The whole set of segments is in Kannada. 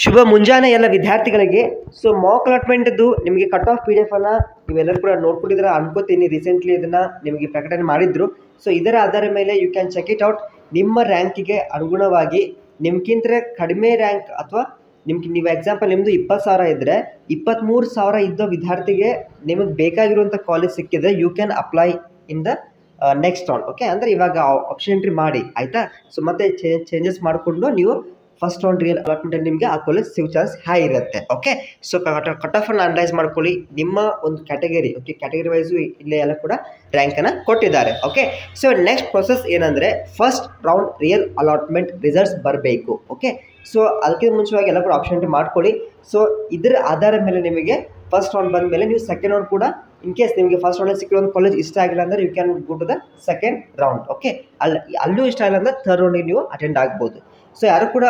ಶುಭ ಮುಂಜಾನೆ ಎಲ್ಲ ವಿದ್ಯಾರ್ಥಿಗಳಿಗೆ. ಸೊ ಮಾಕ್ ಅಲಾಟ್ಮೆಂಟ್ದು ನಿಮಗೆ ಕಟ್ ಆಫ್ PDF ಅನ್ನು ನೀವೆಲ್ಲರೂ ಕೂಡ ನೋಡ್ಕೊಂಡಿದ್ರೆ ಅನ್ಕೋತೀನಿ. ರೀಸೆಂಟ್ಲಿ ಇದನ್ನು ನಿಮಗೆ ಪ್ರಕಟಣೆ ಮಾಡಿದ್ರು. ಸೊ ಇದರ ಆಧಾರ ಮೇಲೆ you can check it out. ನಿಮ್ಮ ರ್ಯಾಂಕಿಗೆ ಅನುಗುಣವಾಗಿ ನಿಮ್ಗಿಂತ ಕಡಿಮೆ ರ್ಯಾಂಕ್ ಅಥವಾ ನೀವು ಎಕ್ಸಾಂಪಲ್ ನಿಮ್ಮದು 20,000 ಇದ್ದರೆ 23,000 ಇದ್ದ ವಿದ್ಯಾರ್ಥಿಗೆ ನಿಮಗೆ ಬೇಕಾಗಿರುವಂಥ ಕಾಲೇಜ್ ಸಿಕ್ಕಿದ್ರೆ you can apply in the next round. Okay, ಅಂದರೆ ಇವಾಗ ಆಪ್ಷನ್ ಎಂಟ್ರಿ ಮಾಡಿ ಆಯಿತಾ. ಸೊ ಮತ್ತೆ ಚೇಂಜಸ್ ಮಾಡಿಕೊಂಡು ನೀವು ಫಸ್ಟ್ ರೌಂಡ್ ರಿಯಲ್ ಅಲಾಟ್ಮೆಂಟಲ್ಲಿ ನಿಮಗೆ ಆ ಕಾಲೇಜ್ ಸಿಗೋ ಚಾನ್ಸ್ ಹೈ ಇರುತ್ತೆ. ಓಕೆ, ಸೊ ಕಟ್ ಆಫನ್ನು ಅನಲೈಸ್ ಮಾಡ್ಕೊಳ್ಳಿ. ನಿಮ್ಮ ಒಂದು ಕ್ಯಾಟಗರಿ, ಓಕೆ, ಕ್ಯಾಟಗರಿ ವೈಸು ಇಲ್ಲೇ ಎಲ್ಲ ಕೂಡ ರ್ಯಾಂಕನ್ನು ಕೊಟ್ಟಿದ್ದಾರೆ. ಓಕೆ, ಸೊ ನೆಕ್ಸ್ಟ್ ಪ್ರೊಸೆಸ್ ಏನಂದರೆ first round real allotment results ಬರಬೇಕು. ಓಕೆ, ಸೊ ಅದಕ್ಕಿಂತ ಮುಂಚೆವಾಗಿ ಎಲ್ಲ ಕೂಡ ಆಪ್ಷನ್ ಎಂಟ್ರಿ ಮಾಡ್ಕೊಳ್ಳಿ. ಸೊ ಇದರ ಆಧಾರದ ಮೇಲೆ ನಿಮಗೆ ಫಸ್ಟ್ ರೌಂಡ್ ಬಂದ ಮೇಲೆ ನೀವು ಸೆಕೆಂಡ್ ರೌಂಡ್ ಕೂಡ ಇನ್ ಕೇಸ್ ನಿಮಗೆ ಫಸ್ಟ್ ರೌಂಡಲ್ಲಿ ಸಿಕ್ಕಿರೋ ಒಂದು ಕಾಲೇಜ್ ಇಷ್ಟ ಆಗಿಲ್ಲ ಅಂದರೆ you can go to the second round. Okay, ಅಲ್ಲೂ ಇಷ್ಟ ಆಗಿಲ್ಲ ಅಂದರೆ ಥರ್ಡ್ ರೌಂಡಿಗೆ ನೀವು ಅಟೆಂಡ್ ಆಗ್ಬೋದು. ಸೊ ಯಾರು ಕೂಡ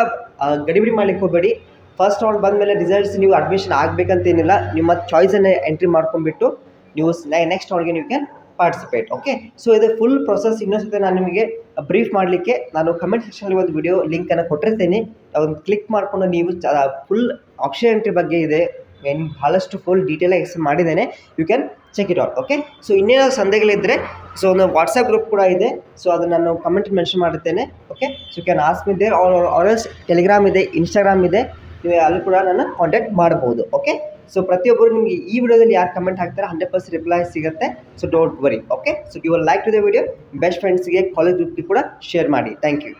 ಗಡಿಬಿಡಿ ಮಾಡ್ಲಿಕ್ಕೆ ಹೋಗಬೇಡಿ. ಫಸ್ಟ್ ರೌಂಡ್ ಬಂದ ಮೇಲೆ ರಿಸಲ್ಟ್ಸ್ ನೀವು ಅಡ್ಮಿಷನ್ ಆಗಬೇಕಂತೇನಿಲ್ಲ. ನಿಮ್ಮ ಚಾಯ್ಸನ್ನು ಎಂಟ್ರಿ ಮಾಡ್ಕೊಂಡ್ಬಿಟ್ಟು ನೀವು ನೆಕ್ಸ್ಟ್ ರೌಂಡ್ಗೆ ನೀವು ಕ್ಯಾನ್ ಪಾರ್ಟಿಸಿಪೇಟ್. ಓಕೆ, ಸೊ ಇದು ಫುಲ್ ಪ್ರೊಸೆಸ್ ಇನ್ನೊಂದ್ಸತಿ ನಾನು ನಿಮಗೆ ಬ್ರೀಫ್ ಮಾಡಲಿಕ್ಕೆ ನಾನು ಕಮೆಂಟ್ ಸೆಕ್ಷನಲ್ಲಿ ಒಂದು ವಿಡಿಯೋ ಲಿಂಕನ್ನು ಕೊಟ್ಟಿರ್ತೀನಿ. ಅದನ್ನು ಕ್ಲಿಕ್ ಮಾಡಿಕೊಂಡು ನೀವು ಫುಲ್ ಆಪ್ಷನ್ ಎಂಟ್ರಿ ಬಗ್ಗೆ ಇದೆ ಭಾಳಷ್ಟು ಫುಲ್ ಡೀಟೇಲಾಗಿ ಎಕ್ಸ್ಪ್ಲೇನ್ ಮಾಡಿದ್ದೇನೆ. You can check it out. Okay, so ಇನ್ನೇನಾದ್ರು ಸಂದೇಹಗಳಿದ್ದರೆ ಸೊ ಒಂದು ವಾಟ್ಸಪ್ ಗ್ರೂಪ್ ಕೂಡ ಇದೆ. ಸೊ ಅದನ್ನು ನಾನು ಕಮೆಂಟ್ ಮೆನ್ಷನ್ ಮಾಡಿರ್ತೇನೆ. Okay, so can ask me there als Telegram ಇದೆ, ಇನ್ಸ್ಟಾಗ್ರಾಮ್ ಇದೆ, ನೀವು ಅಲ್ಲಿ ಕೂಡ ನನ್ನ ಕಾಂಟ್ಯಾಕ್ಟ್ ಮಾಡ್ಬೋದು. ಓಕೆ, ಸೊ ಪ್ರತಿಯೊಬ್ಬರು ನಿಮಗೆ ಈ ವಿಡಿಯೋದಲ್ಲಿ ಯಾರು ಕಮೆಂಟ್ ಹಾಕ್ತಾರೆ 100% ರಿಪ್ಲೈ ಸಿಗುತ್ತೆ. So don't worry. Okay, so you will like to the video, best ಫ್ರೆಂಡ್ಸ್ಗೆ ಕಾಲೇಜ್ ಗ್ರೂಪ್ಗೆ ಕೂಡ ಶೇರ್ ಮಾಡಿ. Thank you.